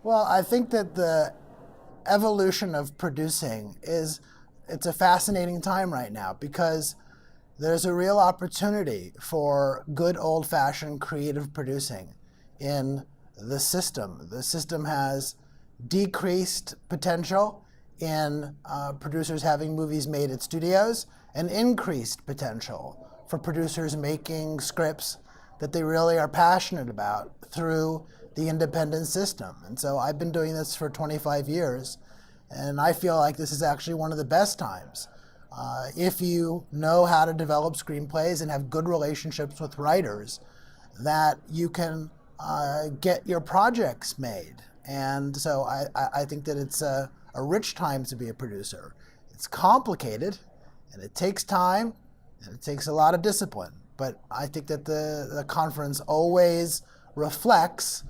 Well, I think that the evolution of producing it's a fascinating time right now because there's a real opportunity for good old-fashioned creative producing in the system. The system has decreased potential in producers having movies made at studios and increased potential for producers making scripts that they really are passionate about through the independent system. And so I've been doing this for 25 years, and I feel like this is actually one of the best times. If you know how to develop screenplays and have good relationships with writers, that you can get your projects made. And so I think that it's a rich time to be a producer. It's complicated, and it takes time, and it takes a lot of discipline. But I think that the conference always reflects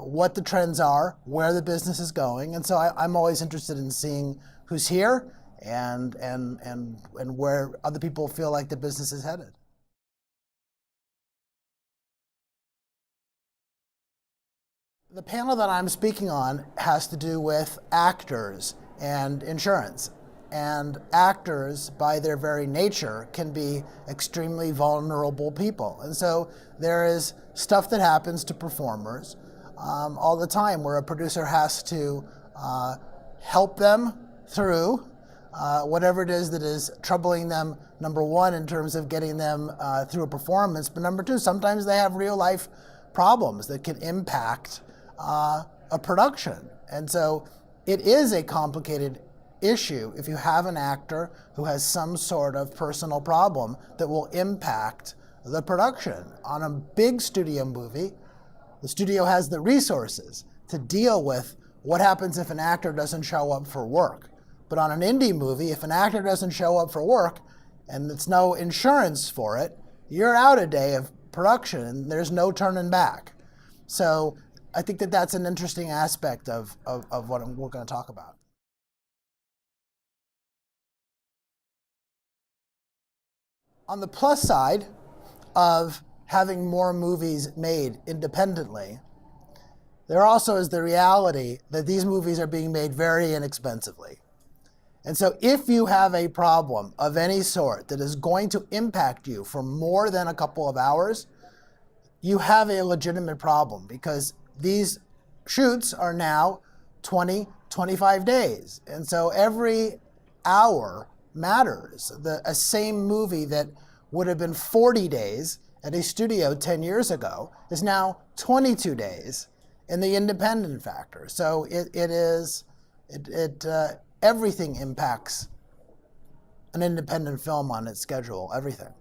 what the trends are, where the business is going. And so I'm always interested in seeing who's here and where other people feel like the business is headed. The panel that I'm speaking on has to do with actors and insurance. And actors, by their very nature, can be extremely vulnerable people. And so there is stuff that happens to performers all the time where a producer has to help them through whatever it is that is troubling them, number one, in terms of getting them through a performance, but number two, sometimes they have real life problems that can impact a production. And so it is a complicated issue if you have an actor who has some sort of personal problem that will impact the production. On a big studio movie, the studio has the resources to deal with what happens if an actor doesn't show up for work. But on an indie movie, if an actor doesn't show up for work and there's no insurance for it, you're out a day of production and there's no turning back. So I think that that's an interesting aspect of what we're going to talk about. On the plus side of having more movies made independently, there also is the reality that these movies are being made very inexpensively. And so if you have a problem of any sort that is going to impact you for more than a couple of hours, you have a legitimate problem because these shoots are now 20, 25 days. And so every hour matters. A same movie that would have been 40 days at a studio 10 years ago is now 22 days in the independent factor. So everything impacts an independent film on its schedule, everything.